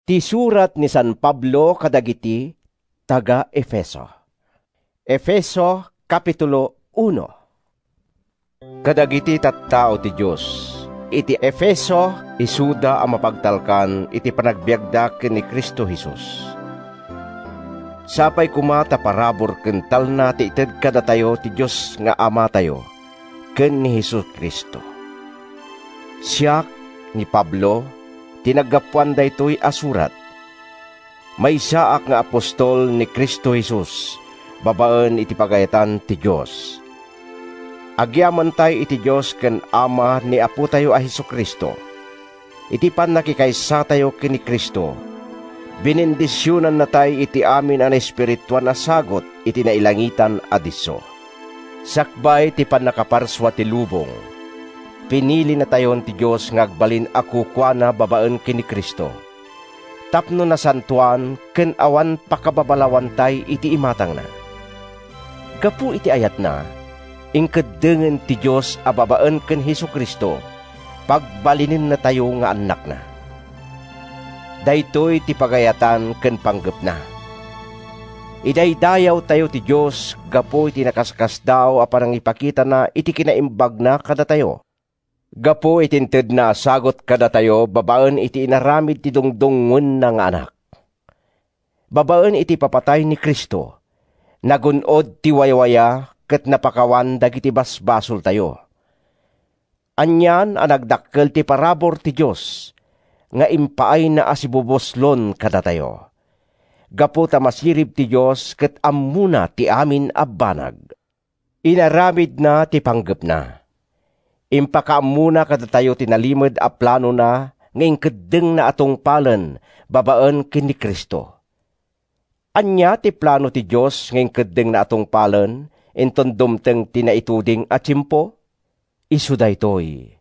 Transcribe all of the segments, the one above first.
Ti surat ni San Pablo kadagiti taga Efeso. Efeso Kapitulo 1. Kadagiti tattao ti Diyos, iti Efeso isuda ang mapagtalkan iti panagbiagda ken ni Kristo Jesus. Sapay kumata parabor kental na ti ited kada tayo ti Diyos nga Ama tayo ken ni Jesus Kristo. Siya ni Pablo tinagapuan daytoy asurat. May saak nga apostol ni Kristo Jesus, babaen iti pagayatan ti Dios. Agyaman tayo iti Dios ken Ama ni Apo tayo a Jesucristo. Iti panakikaysa tayo ken ni Kristo. Binendisyonan na tayo iti amin an espirituan na sagot iti nailangitan adiso. Sakbay ti panakaparswa ti lubong. Pinili na tayon ti Diyos ngagbalin ako kuana babaen ken ni Kristo. Tapno na santuan ken awan pakababalawan tay iti imatang na. Gapu iti ayat na, ingkedengen ti Diyos a babaen ken Jesucristo, pagbalinin na tayo nga anak na. Daytoy ti pagayatan ken panggep na. Idaydayaw tayo ti Diyos, gapu iti nakaskasdaw a parang ipakita na iti kinaimbag na kada tayo. Gapo itinted na sagot kada tayo, babaen iti inaramid ti dungdungon na nga anak. Babaen iti papatay ni Kristo, nagunod ti waywaya, ket napakawan dagiti basbasol tayo. Anyan ang nagdakkel ti parabor ti Diyos, nga impaay na asibuboslon kada tayo. Gapo ta masirib ti Diyos, ket ammuna ti amin abbanag. Inaramid na ti panggep na. Impakaamuna kada tayo tinalimod a plano na ngayong kedeng na atong palen babaen ken ni Kristo. Anya ti plano ti Dios ngayong kedeng na atong palen enton dumteng tinaituding a tiyempo? Isu daytoy.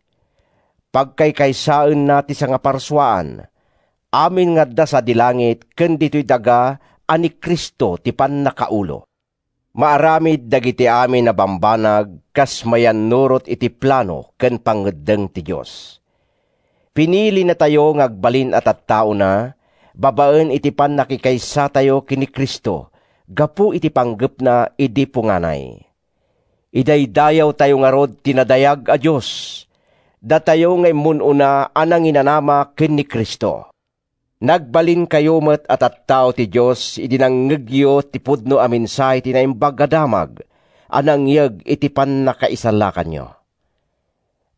Pagkaykaysaan na ti nga parswaan, amin ngadda sa dilangit ken ditoy daga ani Kristo ti pannakaulo. Maaramid dagiti amin na bambanag, kas mayan nurot iti plano ken pangeddeng ti Dios. Pinili na tayo ngagbalin at tao na, babaen iti pannakikaysa tayo kini Kristo, gapu iti panggep na idi punganay. Idaydayaw tayo nga rod tinadayag a Dios, datayo nga imununa anang inanama ken ni Kristo. Nagbalin kayo met at tao ti Diyos, idinanggegyo ti pudno amin say tinaimbag gadamag, anang yag iti pannakaisalakan nyo.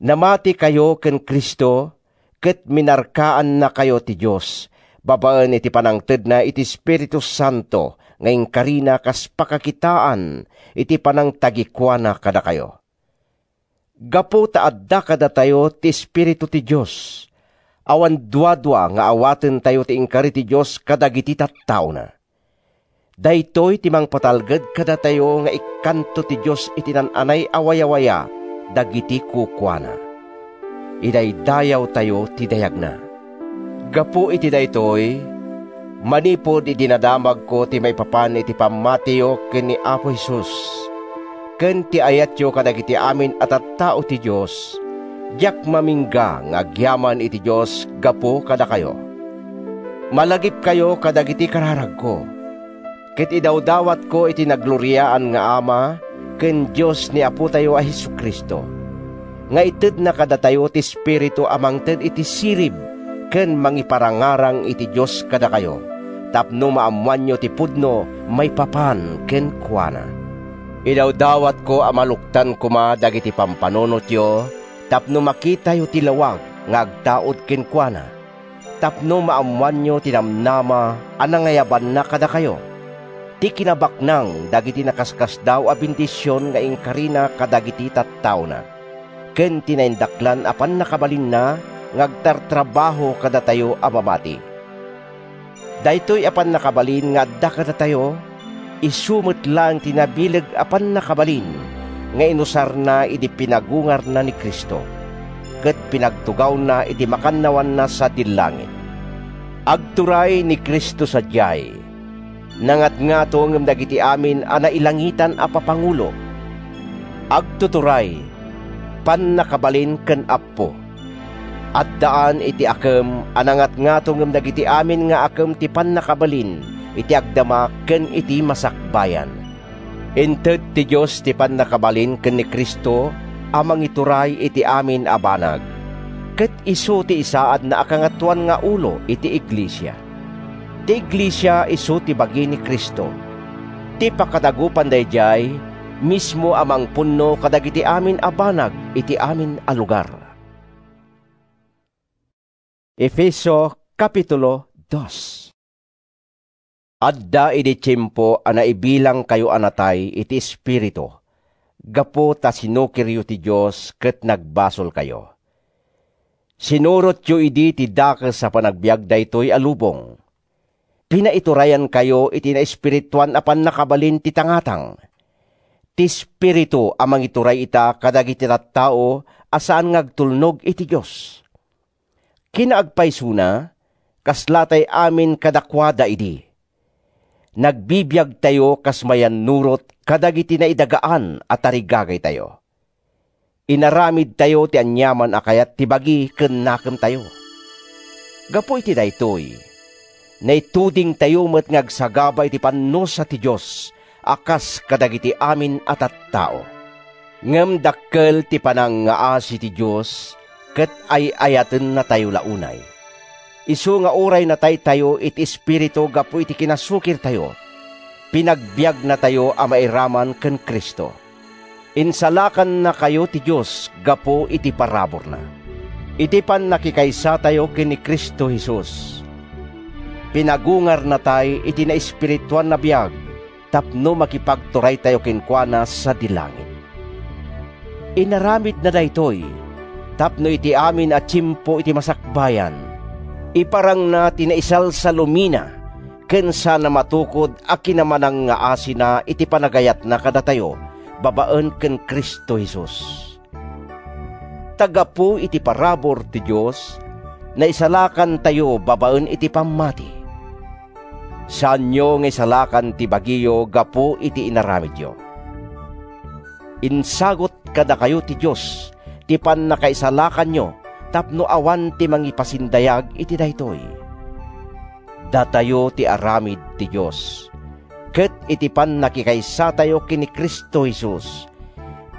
Namati kayo ken Kristo, ket minarkaan na kayo ti Diyos, babaen iti panangted na iti Espiritu Santo, ngayong karina kas pakakitaan, iti panangtagikwana kada kayo. Gapu taadda kada tayo ti Espiritu ti Diyos, awan dua-dua nga awaten tayo ti ingkari ti Diyos kadagiti tattao na. Daytoy timang patalged kada tayo nga ikanto ti Diyos iti nananay awaya-waya dagiti kukwana. Idaydayaw tayo ti dayag na. Gapu iti daytoy, manipod idinadamag ko ti may papan iti pamatiyo ken ni Apo Jesus, ken ti ayatyo kadagiti amin at tattao ti Diyos, diyak mamingga nga agyaman iti Diyos gapo kada kayo. Malagip kayo kadagiti kararag ko. Ket idawdawat ko iti nagloryaan nga Ama ken Diyos ni Apo tayo a Jesucristo. Nga ited na kada tayo ti Espiritu amangted iti sirib ken mangiparangarang iti Diyos kada kayo. Tapno maamuan nyo ti pudno may papan ken kuana. Idawdawat ko amaluktan kuma dagiti pampanunot yo, tapno makita yu tilawag nga agtaod kenkwana. Tapno maamuan nyo tinamnama anangayaban na kada kayo. Ti kinabaknang dagiti nakaskas daw a bendisyon nga ingkarina kadagiti tattao na. Ken tinaindaklan apan nakabalin na ngagtartrabaho kada tayo amamati. Daytoy apan nakabalin nga adda kada tayo, isumot lang tinabileg apan nakabalin nga inusar na iti pinagungar na ni Kristo, ket pinagtugaw na iti makannawan na sa dilangit. Agturay ni Kristo sadyay, nangat-ngato ngem dagiti amin a nailangitan a papangulo. Agtuturay, pan nakabalin ken Apo, At daan iti akem anangat nga tungem dagiti amin nga akem ti pannakabalin iti agdama ken iti masakbayan. Inted ti Dios ti pannakabalin ken ni Kristo amang ituray iti amin a banag. Ket isu ti isaad na akangatuan nga ulo iti iglesia. Ti iglesia isu ti bagi ni Kristo. Ti pakadagupan dayjay mismo amang punno kadagiti amin a banag iti amin a lugar. Efeso Kapitulo 2. Adda iti tiempo ana ibilang kayo anatay iti espiritu. Gapo ta sinukiryo ti Dios ket nagbasol kayo. Sinurot yo idi ti dakes sa panagbiag daytoy alubong. Pinaiturayan kayo iti na espirituan apan nakabalin ti tangatang. Ti espiritu amang ituray ita kadagiti tattao asaan ngagtulnog iti Dios. Kinaagpaysuna, kaslatay amin kadakwada idi. Nagbibiyag tayo kasmayan nurot kadagiti na idagaan at tarigagay tayo. Inaramid tayo ti anyaman akayat ti bagi ken nakem tayo. Gapo iti daytoy, naituding tayo met ngagsagabay ti pannos sa ti Dios akas kadagiti amin at tattao. Ngem dakkel ti panangaasi ti Dios ket ay ayaten na tayo launay. Isu nga oray na tayo iti espiritu gapo iti kinasukir tayo. Pinagbiag na tayo a mairaman ken Kristo. Insalakan na kayo ti Dios gapo iti parabor na. Iti pan nakikaysa tayo ken ni Kristo Jesus. Pinagungar na tayo iti na espirituan na biag tapno makipagturay tayo kenkuana sa dilangit. Inaramid na daytoy tapno iti amin at tiyempo iti masakbayan. Iparang na tinaisal sa lumina, ken sana matukod a kinamanang nga asina iti panagayat na kadatayo, babaen ken Kristo Jesus. Tagapu iti parabor ti Dios, na isalakan tayo babaen iti pamati. Sanyo nga isalakan ti bagiyo gapu iti inaramidyo. Insagot kada kayo ti Dios, ti pan nakaisalakan nyo, tapno awan ti mangipasindayag iti daytoy. Datayo ti aramid ti Dios, ket iti pan nakikaysa tayo kini Kristo Jesus.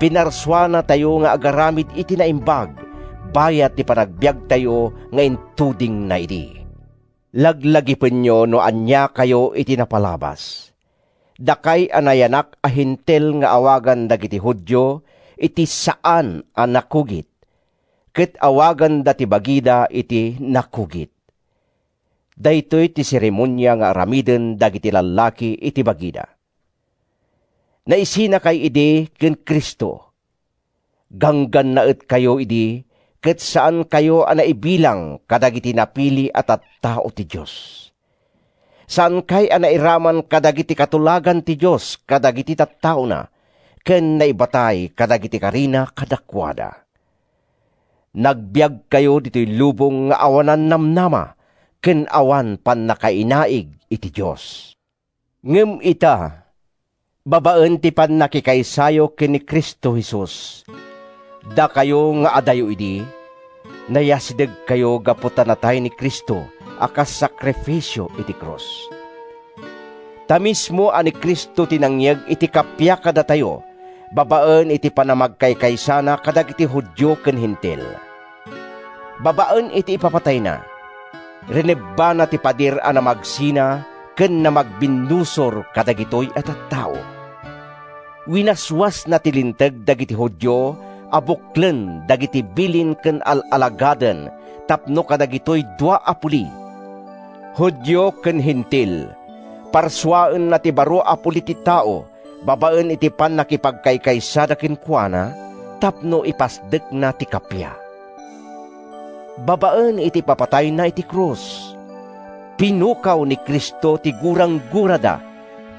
Pinarswana tayo nga agaramid iti naimbag, bayat ti panagbiag tayo nga intuding na idi. Laglagipin nyo no anya kayo iti napalabas. Dakay anayanak a hintel nga awagan dagiti Hudyo, iti saan a nakugit, ket awagan dati bagida iti nakugit. Daytoy ti seremonya nga aramiden dagiti lalaki iti bagida. Naisina kay idi ken Kristo. Ganggan naet kayo idi, ket saan kayo a naibilang kadagiti napili at tao ti Dios. Saan kay a nairaman kadagiti katulagan ti Dios kadagiti tattao na, ken naibatay kadagiti karina kadakwada. Nagbiag kayo dito'y lubong nga awanan namnama, ken awan pan nakainaig iti Dios. Ngem ita, babaen ti pan nakikaysayo ken ni Kristo Jesus. Da kayo nga adayo idi, nayasideg kayo gaputan natay ni Kristo akas sakrifisyo iti krus. Tamismo ani Kristo tinangyag iti kapya kada tayo, babaen iti panamagkaykaysana kadagiti Hudyo ken Hintil. Babaen iti ipapatay na. Renebba na ti padir a namagsina ken namagbinusor kadagitoy at tao. Winaswas na tilinteg dagiti Hudyo, abuklen dagiti bilin ken alagaden tapno kadagitoy 2 apuli. Hudyo ken Hintil, parswaen na ti baro apuli ti tao, babaen iti pan nakipagkaykaysada kenkuana, tapno ipasdek na ti kapya. Babaen iti papatay na iti krus. Pinukaw ni Kristo ti gurang-gurada,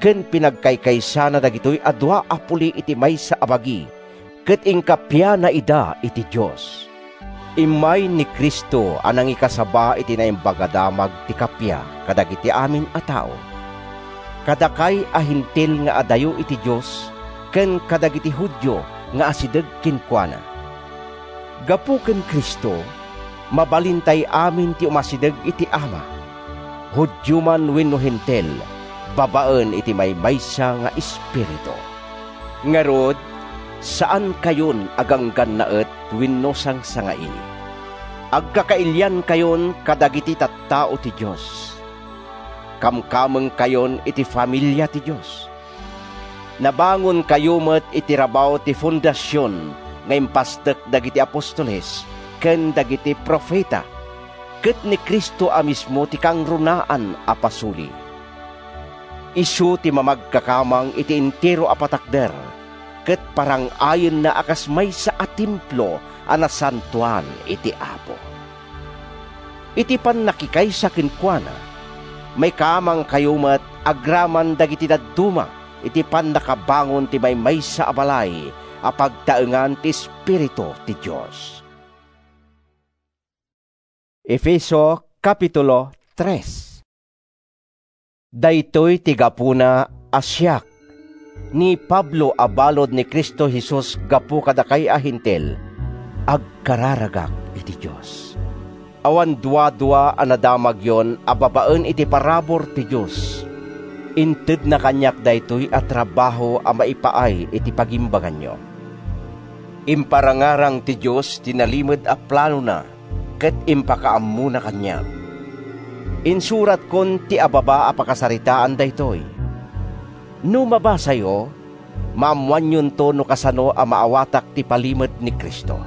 ken pinagkaykaysana dagitoy a 2 apuli iti maysa a bagi, ket ingkapya na ida iti Dios. Imay ni Kristo anang ikasaba iti naimbagada ti kapya kadagiti amin a tao. Kadakay a hintil nga adayo iti Dios, ken kadagiti Hudyo nga asideg kenkuana. Gapu ken Kristo, mabalintay amin ti umasideg iti Ama, Hudyo man wenno Hentil, babaen iti maymaysa nga espiritu. Ngarod, saan kayon aganggan naet wenno sangsanga ini? Agkakailyan kayon kadagiti tattao ti Dios. Kamkameng kayon iti familia ti Dios. Nabangon kayo met iti rabaw ti fondasyon nga impastek dagiti apostoles ken dagiti profeta, ket ni Kristo a mismo ti kangrunaan a pasuli. Isu ti mamagkakamang iti entero a patakder, ket parang ayon na akas maysa a templo a nasantuan iti Apo. Iti pannakikaysa kenkwana, may kamang kayo met agraman dagiti dadduma iti pannakabangon ti maymaysa a balay a pagtaengan ti Espiritu ti Dios. Efeso Kapitulo 3. Daytoy ti gapuna asyak ni Pablo a balod ni Kristo Jesus gapu kadakay a Hentil, agkararagak iti Dios. Awan dua-dua a nadamag yon a babaen iti parabor ti Dios. Inted na kanyak daytoy a trabaho a maipaay iti pagimbagan nyo. Imparangarang ti Dios tinalimed a plano na, ket impakaammo na kanya. Insurat kon ti ababa a pakasaritaan daytoy. No mabasayo, maamuan yun to no kasano a maawatak ti palimed ni Kristo.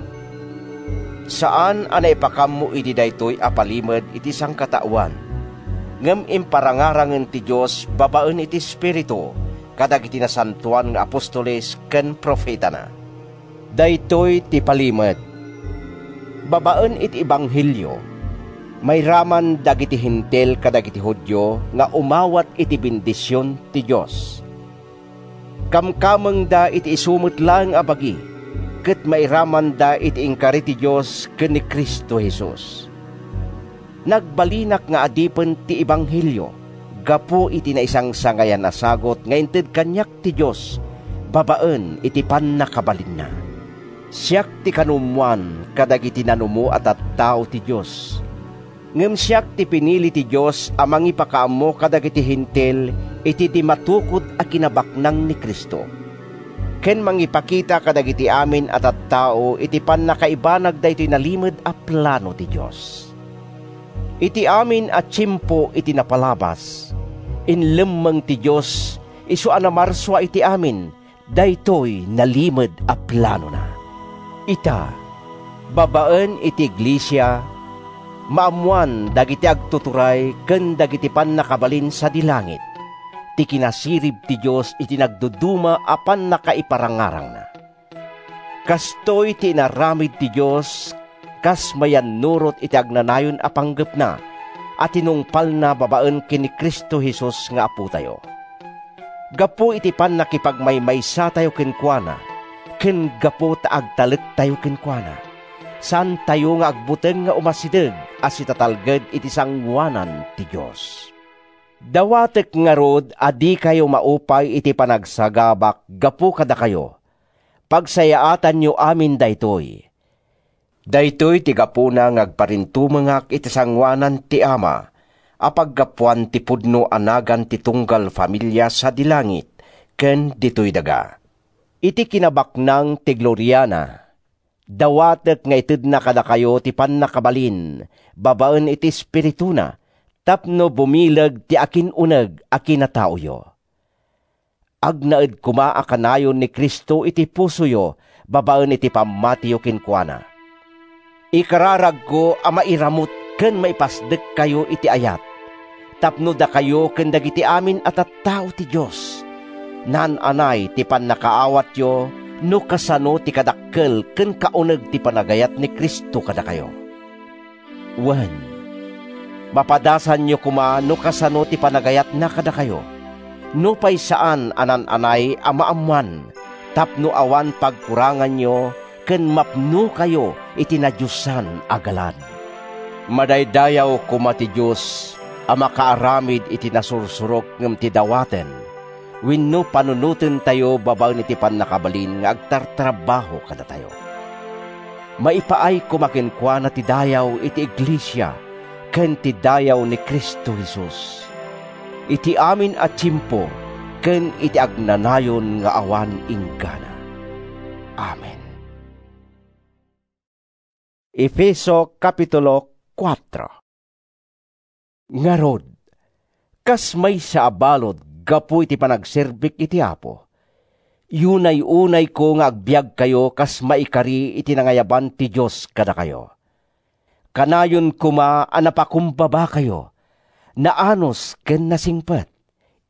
Saan a naipakam iti daytoy a palimed iti sangkatauan, ngem imparangarangen ti Dios babaen iti Espiritu kadagiti nasantuan nga apostoles ken profeta na. Daytoy ti palimed. Babaen iti ebanghelyo, may raman dagiti Hentil kadagiti Hudyo nga umawat iti bendisyon ti Dios. Kamkameng da iti isumot lang abagi, ket mairaman da iti ingkari ti Dios ken ni Kristo Jesus. Nagbalinak nga adipen ti ebanghelyo, gapu iti naisang sangayan na sagot nga inted kanyak ti Dios, babaen iti pannakabalin na. Siyak ti kanumuan kadagiti nanumo at tao ti Dios. Ngem siyak ti pinili ti Dios amang ipakaammo kadagiti Hentil iti di matukod a kinabaknang ni Kristo. Ken mangipakita kadagiti amin at tao iti pannakaibanag daytoy nalimed a plano ti Dios. Iti amin at tiyempo iti napalabas, inlemmeng ti Dios isu anamarswa iti amin daytoy nalimed a plano na. Ita, babaen iti iglesia, maamuan dagiti agtuturay ken dagiti pannakabalin sa dilangit, ti kinasirib ti Dios iti nagduduma apan nakaiparangarang na. Kastoy ti inaramid ti Dios, kas mayan nurot iti agnanayon a panggep na, at tinungpal na babaen ken ni Kristo Jesus nga apo tayo. Gapu iti pannakipagmaymaysa tayo kenkwana, ken gapo ta agtalet tayo kenkwana. San tayo nga agbuteng nga umasideg as itatalged iti sangwanan ti Dios. Dawatek nga rod adi kayo maupay iti panagsagabak gapo kada kayo. Pagsayaatan nyo amin daytoy. Daytoy ti gapuna ngagparintumengak iti sangwanan ti Ama, apaggapuan ti pudno anagan ti tunggal familia sa dilangit ken ditoy daga. Iti kinabaknang ti Gloriana, dawatek nga ited na kada kayo ti pannakabalin, babaen iti Espiritu na, tapno bumilag ti akin uneg akin na tao yo. Agnaed kumaakanayon ni Kristo iti puso yo, babaen iti pamatiyo kenkwana. Ikararag ko a mairamot ken maipasdek kayo iti ayat, tapno da kayo ken dagiti amin at tao ti Dios. Nan anay ti pannakaawat yo, no kasano ti kadakkel ken kauneg ti panagayat ni Kristo kada kayo. Wen, mapadasan nyo kuma no kasano ti panagayat na kada kayo, no pay saan anan anay amaamuan, tapno awan pagkurangan nyo, ken mapno kayo iti nadyusan agalad. Madaydayaw kuma ti Diyos, ama kaaramid iti nasursurok ngem ti dawaten, wenno panunuten tayo babaen iti pannakabalin nga agtartrabaho kada tayo. Maipaay kumakinkwa na ti dayaw iti iglesia, ken ti dayaw ni Kristo Jesus. Iti amin at tiyempo, ken iti agnanayon nga awan inggana. Amen. Efeso Kapitulo 4. Ngarod, kas may sa abalod, gapu iti panagserbik iti Apo. Yunay-unay ko nga agbyag kayo kas maikari iti nangayaban ti Diyos kada kayo. Kanayon kuma anapakumbaba kayo, naanos ken nasingpet.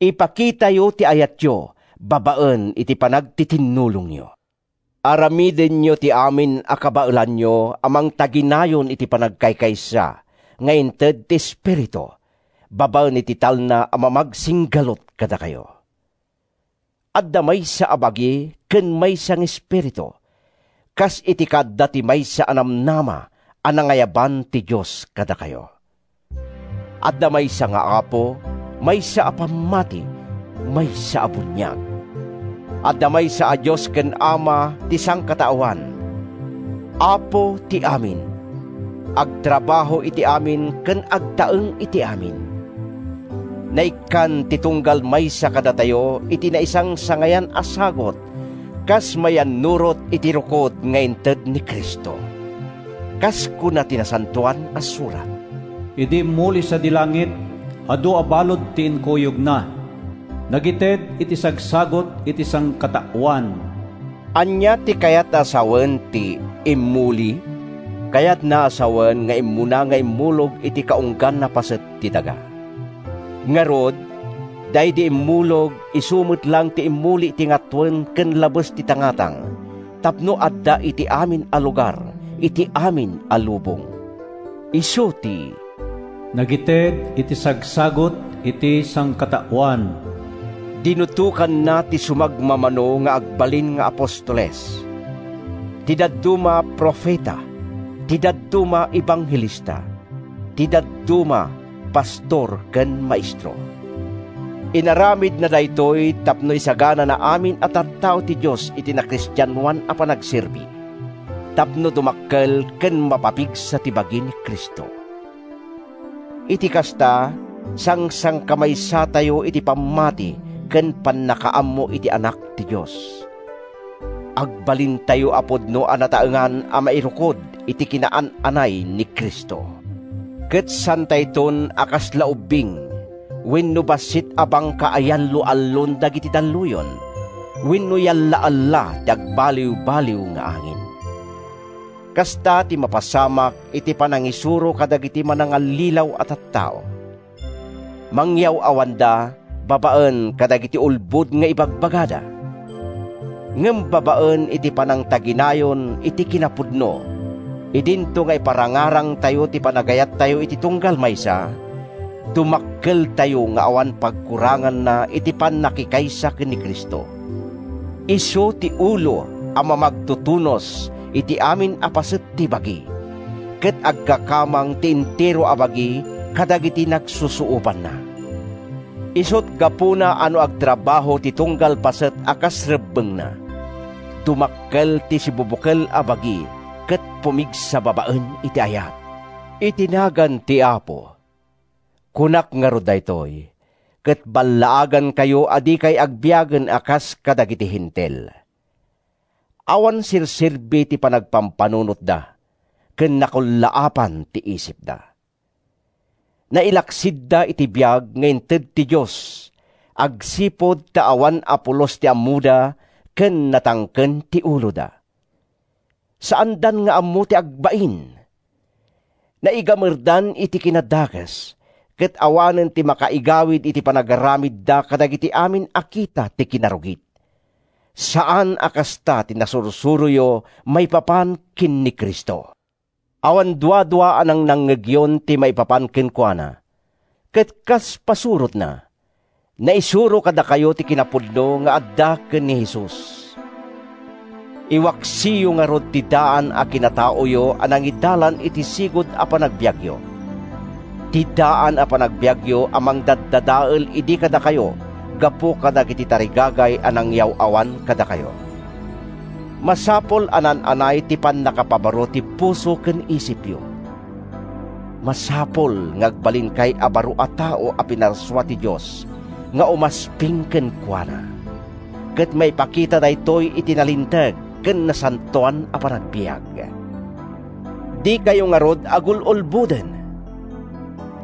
Ipakita yo ti ayat yo, babaen iti panagtitinulong yo. Aramiden nyo ti amin akabaulan nyo amang taginayon iti panagkaykaysa, ngayon ted ti Espiritu, babaen iti talna amamagsinggalot kada kayo. Adda may sa abagi, ken may sang Espiritu, kas iti kadda ti may sa anamnama, anangayaban ti Diyos kada kayo. Adda may sa nga apo, may sa apamati, may sa abunyag. Adda may sa Diyos ken Ama ti sangkatauhan. Apo ti amin, agtrabaho iti amin ken agtaeng iti amin. Naikan titunggal may sa kadatayo iti naisang sangayan asagot, kas mayan nurot iti rukod ngayon ted ni Kristo. Kas kuna tinasantuan asurat. Idi muli sa dilangit, adu abalod ti inkuyog na. Nagited iti sagsagot iti sang katauan. Anya ti kayat asawen ti imuli, kayat na asawen nga imuna nga imulog iti kaunggan na paset ti daga. Ngarod, day di imulog, isumot lang ti imuli ti ngatwen ken labes ti tangatang, tapno adda iti amin a lugar, iti amin a lubong. Isu ti nagited iti sagsagot iti sang katauan. Dinutukan na ti sumagmamano nga agbalin nga apostoles, ti dadduma profeta, ti dadduma ebanghelista, ti dadduma pastor ken maestro. Inaramid na daytoy tapno isagana na amin at tattao ti Diyos iti na Kristyanuan a panagserbi, tapno dumakkel ken mapapig sa tibagi ni Kristo. Iti kasta, sang kamaysa tayo iti pamati, ken pannakaammo iti anak ti Diyos. Agbalin tayo apodno anataengan a mairukod iti kinaan-anay ni Kristo. Ket santayton akas laubing, wenno basit abang kaayanlo allon dagiti talluyon, wenno yalla-alla dagbaliw-baliw nga angin. Kasta ti mapasamak iti panangisuro kadagiti manangalilaw at tattao. Mangyaw awanda, babaen kadagiti ulbod nga ibagbagada. Ngem babaen iti panangtaginayon iti kinapudno. Idinto nga iparangarang tayo ti panagayat tayo iti tunggal maysa. Dumakkel tayo nga awan pagkurangan na iti pannakikaysa ken ni Kristo. Isu ti ulo a mamagtutunos iti amin a paset ti bagi. Ket agkakamang ti entero a bagi kadagiti nagsusuopan na. Isot gapuna ano agtrabaho ti tunggal paset akas rebbeng na. Tumakkel ti sibubukel abagi, ket pumig sa babaen iti ayat. Itinagan ti Apo. Kunak nga daytoy, ket ballaagan kayo adi kay agbiagen akas kadagiti hintel. Awan sirsirbi ti panagpampanunot da, ken nakullaapan ti isip da. Nailaksid da iti biag ngayon ted ti Diyos, agsipod ta awan apulos ti amuda, ken natangken ti ulo da. Saan dan nga ammo ti agbain? Naigamerdan iti kinadagas, ket awanen ti makaigawid iti panagaramid da kadagiti amin akita ti kinarugit. Saan akasta ti nasursuruyo may papan kin ni Kristo? Awan dua-dua anang nanggagyon ti maipapankin kwa na. Ket kas pasurot na, naisuro kada kayo ti kinapudno nga adda ken ni Jesus. Iwaksiyo nga rod ti daan a kinataoyo anang idalan iti sigod a panagbiagyo. Ti daan a panagbiagyo amang daddadael idi kada kayo, gapo kada kiti tarigagay anang yaw-awan kada kayo. Masapol anan-anay ti pan nakapabaro ti puso ken isipyo. Masapol ngagbalin kay abaro a tao a pinarswa ti Dios nga umasping ken kuana. Ket may pakita daytoy itinalintag ken nasantuan a panagbiag. Di kayo ngarod agul-ulbuden.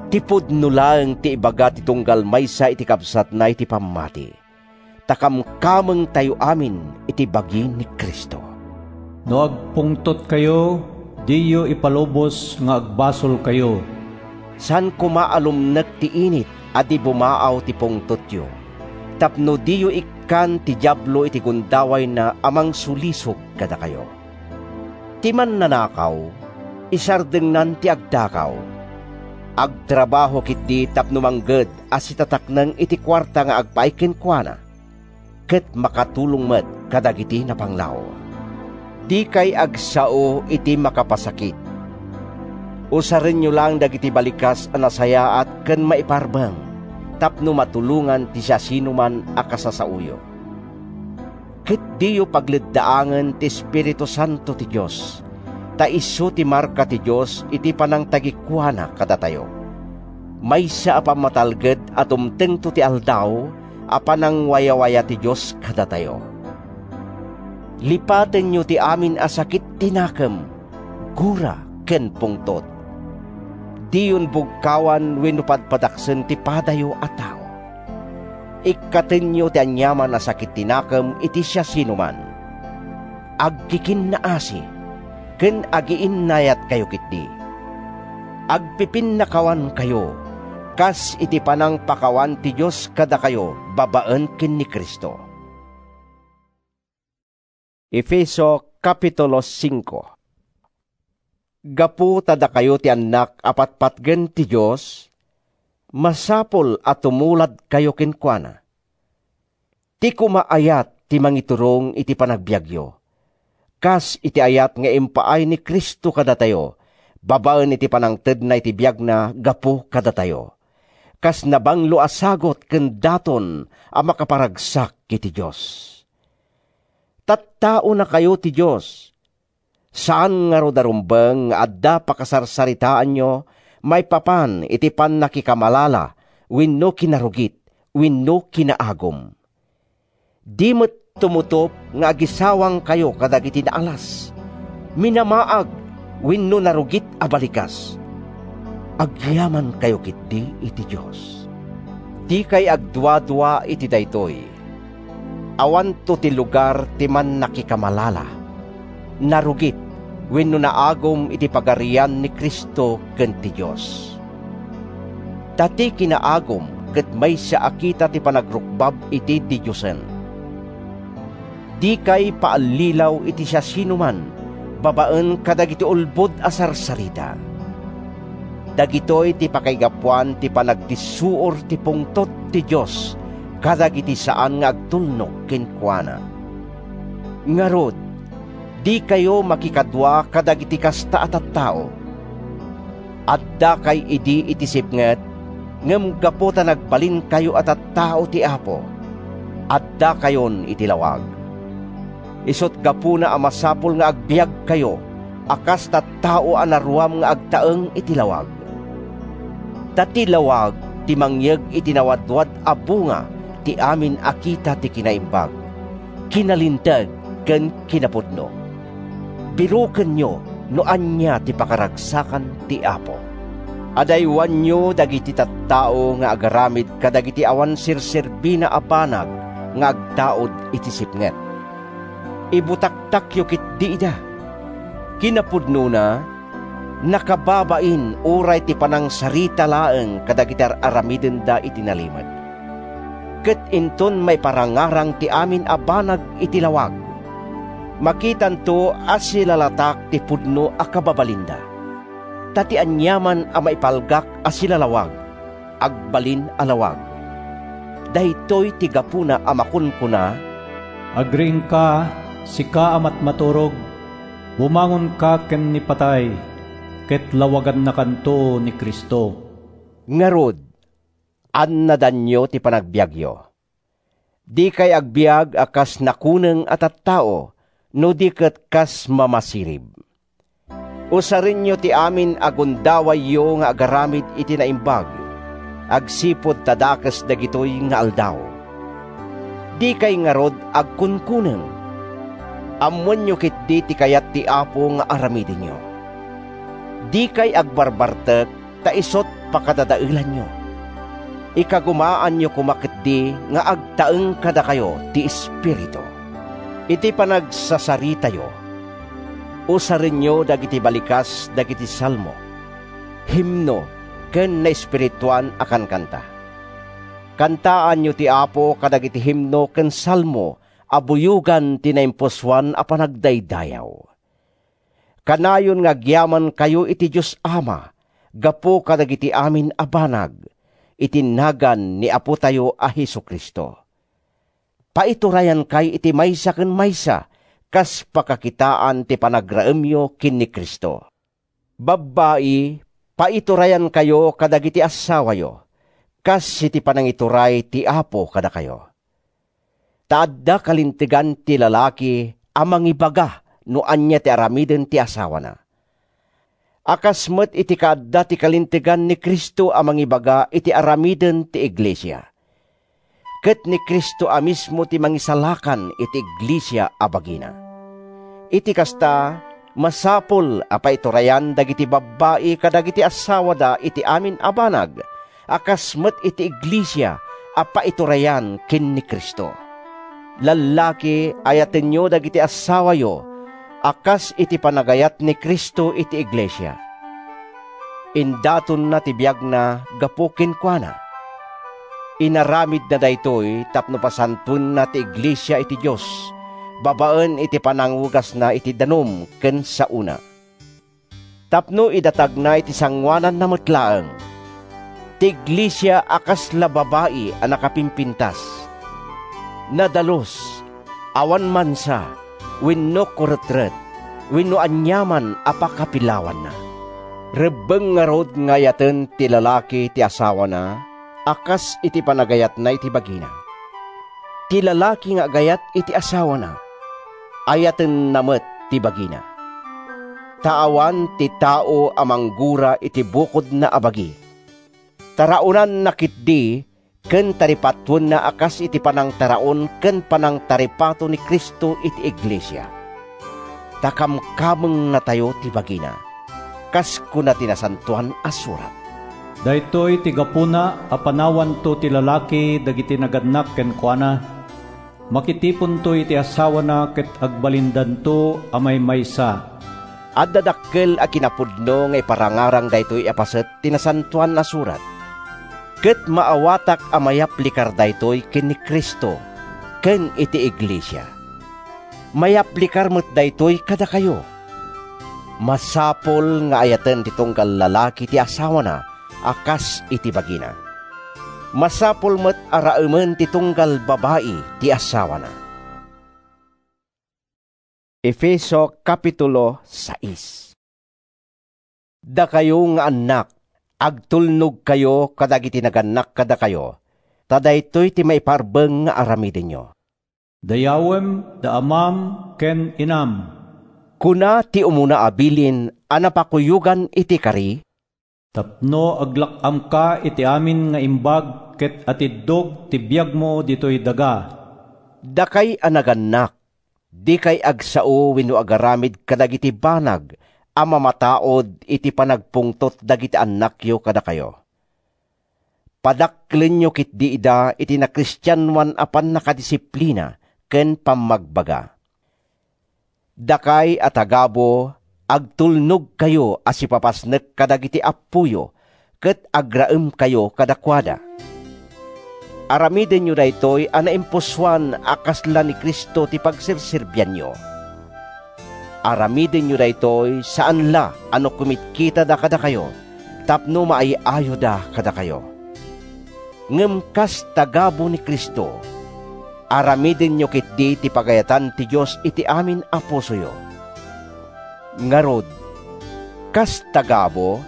Tipod nulang ti ibaga ti tunggal maysa iti kabsat na iti pamati. Takamkameng tayo amin iti bagi ni Kristo. No agpungtot kayo, diyo ipalubos nga agbasol kayo. San kumaalumnek ti init adi bumaaw ti pungtot yo. Tapno diyo ikkan ti diablo iti gundaway na amang sulisog kada kayo. Ti man nanakaw, isardengnan ti agdakaw. Agtrabaho kitdi tapno mangged as itataknang iti kwarta nga agpaiken kuana. Ket makatulong met kadagiti na panglaw. Di kay agsao iti makapasakit. Usarin nyo lang dagiti balikas anasaya at ken maiparbang, tapno matulungan ti siya sinuman akasasauyo. Ket diyo pagleddaangan ti Espiritu Santo ti Dios, ta isu ti marka ti Dios iti panang tagikuana kada tayo. Maysa a pamatalged at umtengto ti aldaw, apanang waya-waya ti Diyos kada tayo. Lipaten nyo ti amin a sakit tinakam, gura ken pungtot. Diyon bugkawan wenno padpadaksen ti padayo a tao. Ikkaten nyo ti anyaman a sakit tinakam iti siya sinuman. Agkikin na asi, ken agiinnayat kayo kitdi. Agpipin na kawan kayo, kas iti panang pakawan ti Diyos kada kayo babaen ken ni Kristo. Efeso Kapitulo 5. Gapu tada kayo ti anak apatpatgen ti Diyos, masapol at tumulad kayo kenkuana. Ti kumaayat ti mangiturong iti panagbiagyo, kas iti ayat nga impaay ni Kristo kada tayo, babaen iti panangted na iti biag na gapu kada tayo. Kas nabanglo asagot ken daton a makaparagsak iti Dios. Tattao na kayo ti Dios. Saan nga ro darumbeng nga adda pakasarsaritaan nyo, may papan iti pan nakikamalala, wenno kinarugit, wenno kinaagom. Di met tumutop nga agisawang kayo kadagiti naalas, minamaag, wenno narugit a balikas. Agyaman kayo kitdi iti Dios. Di kay agdwa-dwa iti daytoy. Awan to ti lugar ti man nakikamalala. Narugit, wenno naagom iti pagarian ni Kristo ken ti Dios. Dati kinaagom ket maysa akita ti panagrukbab iti ti Diosen. Di kay paalilaw iti siya sinuman, babaen kadagiti ulbod a sarsarita. Dagitoy ti pakaigapuan ti panagdisuor ti pungtot ti Dios kadagiti saan nga agtulnog kenkuana. Ngarod, di kayo makikadwa kadagiti kasta at tao. Adda kay idi itisip nget, ngem gaputa nagbalin kayo at tao ti Apo. Adda kayon itilawag. Isot gapuna a masapul nga agbiag kayo, akas tao anaruam nga agtaeng itilawag. Tatilawag ti mangyeg itinawadwad a bunga ti amin akita ti kinaimbag, kinalintag ken kinapudno. Biruken nyo no anya ti pakaragsakan ti Apo. Adaywan nyo dagiti tattao nga agaramid kadagiti awan sirserbina a panag nga agtaod iti sipnget. Ibutaktak yo kitdi ida. Kinapudno na, nakababain uray ti panang sarita laeng kadagiti aramiden da itinalimed. Ket inton may parangarang ti amin abanag itilawag. Makitan to asilalatak ti pudno a kababalinda. Tati anyaman a maipalgak asilalawag, agbalin alawag. Dahitoy ti gapuna a makunkuna, agring ka, sika amat maturog, bumangon ka ken ni patay, ket lawagan na kanto ni Kristo. Ngarod, annadanyo ti panagbiagyo. Di kay agbiag akas nakuneng at tao, no di ket kas mamasirib. Usarin nyo ti amin agundaway yo nga agaramid iti naimbag, agsipod tadakas dagitoy nga aldaw. Di kay ngarod agkunkuneng, ammon nyo kit di ti kayat ti Apo nga aramidin nyo. Di kay agbarbartek, ta isot pakadadailan nyo. Ikagumaan nyo kumakit di nga agtaeng kada kayo ti Espiritu. Iti panagsasarita yo, usarin nyo dagiti balikas dagiti salmo, himno, ken na espirituan akan kanta. Kantaan nyo ti Apo kadagiti himno ken salmo, abuyugan tinaimpuswan a panagdaydayaw. Kanayon nga gyaman kayo iti Diyos Ama, gapo kadagiti amin abanag, itinagan ni Apo tayo a Hesukristo. Paiturayan kay iti maysa ken maysa, kas pakakitaan ti panagraemyo ken ni Kristo. Babbai, paiturayan kayo kadagiti asawayo, kas iti panangituray ti Apo kada kayo. Taadda kalintigan ti lalaki amang ibaga no anya ti aramiden ti asawa na. Akas met iti kaadda ti kalintigan ni Kristo amang ibaga iti aramiden ti iglesia. Ket ni Kristo mismo ti mangisalakan iti iglesia abagina. Iti kasta, masapol apaiturayan dagiti babbai kadagiti asawa da iti amin abanag, akas met iti iglesia apaiturayan ken ni Kristo. Lalaki ayaten nyo dagiti asawa yo, akas iti panagayat ni Kristo iti iglesia. Indaton na ti biag na gapo kenkwana. Inaramid na daytoy tapno pasantun na ti iglesia iti Dios, babaen iti panangugas na iti danom ken sa una. Tapno idatag na iti sangwanan na metlaeng, ti iglesia akas la babae a nakapimpintas, nadalos, awan mansa, wenno kuretret, wenno anyaman apakapilawan na. Rebeng nga rod ngayaten ti lalaki ti asawa na, akas iti panagayat na iti bagina. Ti lalaki nga agayat iti asawa na, ayaten namet ti bagina. Taawan ti tao amanggura iti bukod na abagi. Taraunan nakitdi, ken taripatwen na akas iti panangtaraon ken panangtaripato ni Kristo iti iglesia. Takamkameng na tayo ti bagina, kas kuna tinasantuan asurat. Daytoy ti gapuna apanawan to ti lalaki dagiti nagannak ken kuana, makitipon to iti asawa na ket agbalindan to amay maysa. Adda dakkel a kinapudno nga iparangarang daytoy apaset tinasantuan na surat. Ket maawatak a mayaplikar daytoy ken ni Kristo ken iti iglesia. Mayaplikar met daytoy kada kayo. Masapol nga ayaten ti tunggal lalaki ti asawa na, akas iti bagina. Masapol met araemen ti tunggal babae ti asawa na. Efeso Kapitulo 6. Da kayo nga anak, agtulnog kayo kadagiti naganak kada kayo, tadaytoy ti maiparbeng nga aramidin nyo. Dayawem da amam ken inam. Kuna ti umuna abilin anapakuyugan iti kari, tapno aglakam ka iti amin nga imbag ket atiddog ti biag mo ditoy daga. Dakay anaganak, di kay agsao wenno agaramid kadagiti banag, amamataod iti panagpungtot dagiti annakyo kada kayo. Padaklen nyo kit di ida iti na Kristiyanwan apan nakadisiplina ken pamagbaga. Dakay at agabo, agtulnog kayo asipapasnek kadagiti apuyo, ket agraem kayo kadakwada. Aramiden nyo daytoy anaimpuswan akasla ni Kristo ti pagsirsirbian nyo. Aramiden nyo daytoy saan la ano kumitkita da kada kayo, tapno maayayo da kada kayo. Ngem kas tagabo ni Kristo, aramiden nyo kitdi ti pagayatan ti Diyos iti amin aposoyo. Ngarod, kas tagabo,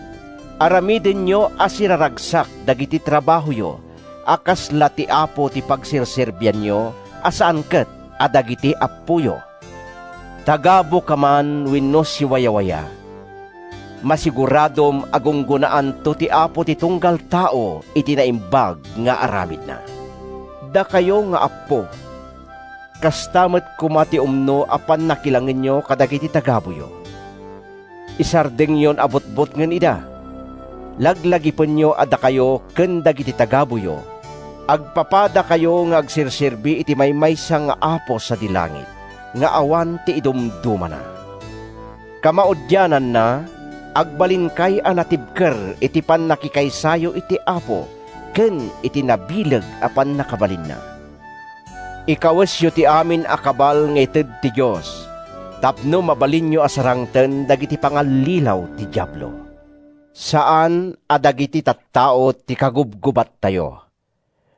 aramiden nyo asiraragsak dagiti trabaho yo, akas lati apo ti pagsirsirbian nyo, asaan ket adagiti apuyo. Tagabo ka man wenno si wayawaya. Masiguradom agunggunaan to ti Apo ti tunggal tao iti naimbag nga aramid na. Da kayo nga apo, kastamet kumati umno apan nakilangin nyo kadagiti tagabuyo. Isardeng yon abot-bot ngan ida. Laglagipon nyo ada kayo ken dagiti tagabuyo. Agpapada kayo nga agsirsirbi iti maymaysa nga Apo sa dilangit, nga awan ti idumduma na. Kamaudyanan na, agbalin kay anatibker iti pan nakikaysayo iti Apo, ken iti nabileg apan nakabalin na. Ikawes yu ti amin akabal nga ited ti Diyos, tapno mabalin nyo asarangten dagiti pangalilaw ti Diablo. Saan adagiti tattao ti kagubgubat tayo?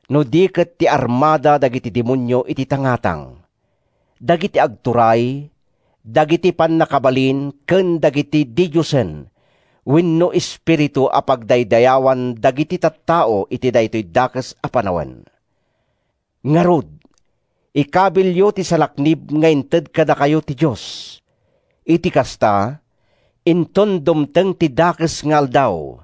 No di ket ti armada dagiti demonyo iti tangatang, dagiti agturay, dagiti pannakabalin, ken dagiti diyosen, wenno espiritu a pagdaydayawan dagiti tattao iti daytoy dakes a panawen. Ngarud, ikabilyo ti salaknib nga inted kada kayo ti Diyos. Iti kasta, inton dumteng ti dakes nga aldaw,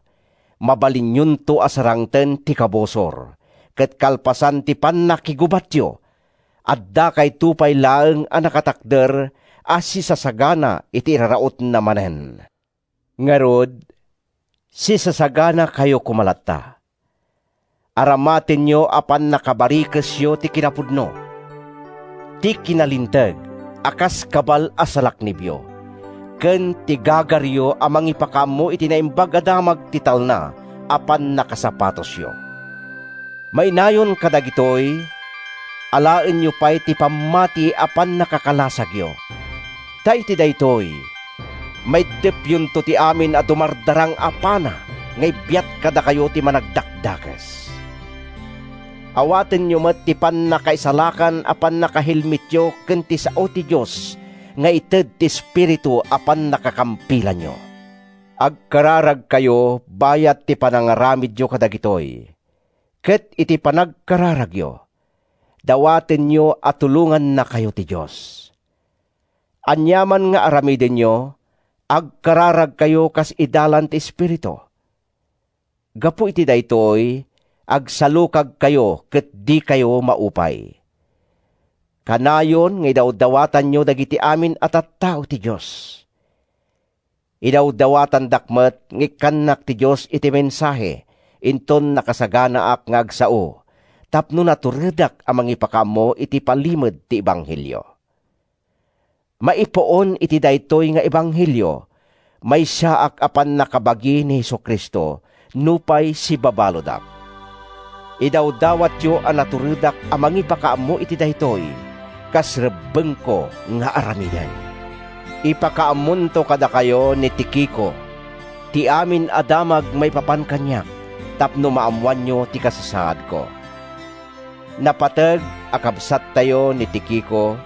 mabalinyon to asarangten ti kabosor, ket kalpasan ti pannakigubatyo, adda kay tupay laeng a nakatakder as sisasagana iti iraraot na manen. Ngarod, sisasagana kayo kumalatta. Aramatin nyo apan nakabarikes yo ti kinapudno. Ti kinalinteg, akas kabal asalaknibyo. Ken ti gagaryo amang ipakamo iti naimbag adamag ti talna apan nakasapatos yo. Mainayon kadagitoy, alaen nyo pa'y ti pamati apan nakakalasagyo. Ta iti daytoy, may depyun to ti amin at dumardarang apana, ngay biyat kada kayo ti managdakdakes. Awaten nyo met ti pan nakaisalakan apan nakahilmityo ken ti sao ti Diyos, nga ited ti Espiritu apan nakakampilan nyo. Agkararag kayo, bayat ti panangaramidyo kadagitoy. Ket iti panagkararagyo, dawaten nyo at tulungan na kayo ti Diyos. Anyaman nga aramiden nyo, agkararag kayo kas idalan ti Espiritu. Gapu iti daytoy, agsalukag kayo ket di kayo maupay. Kanayon nga idawdawatan nyo dagiti amin at tattao ti Diyos. Idawdawatan dakmet ngikanak ti Diyos iti mensahe, inton nakasaganaak nga agsao, tapno naturedak amang ipakamo iti palimed ti Ebanghelyo. Maipoon iti daytoy nga Ebanghelyo, may siyaak apan nakabagi ni Hesukristo, nupay si babalodak. Idawdawat yo ang naturedak amang ipakamo iti daytoy, kas rebeng ko nga aramidan. Ipakaamunto kada kayo ni Tikiko, ti amin adamag may papan kanyak, tapno maamuan nyo ti kasasaad ko. Napatag akabsat tayo ni Tikiko,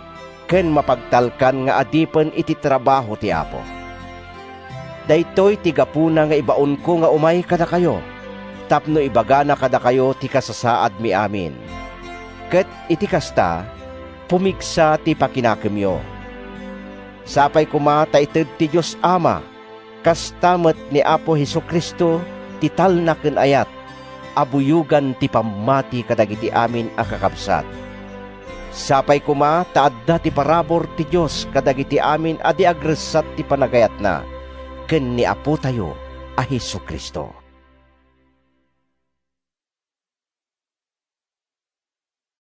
ken mapagtalkan nga adipen iti trabaho ti Apo. Daytoy ti gapuna nga ibaon ko nga umay kada kayo, tapno ibagana kada kayo ti kasasaad mi amin. Ket iti kasta, pumigsa ti pakinakemyo. Sapay kuma ta ited ti Diyos Ama, kastamet ni Apo Hesukristo, ti talna ken ayat, abuyugan ti pamati kadagiti amin a kakabsat. Sapay kuma taadda ti parabor ti Diyos kadagiti amin adi agresat ti panagayat na, ken ni Apo tayo a Hesukristo.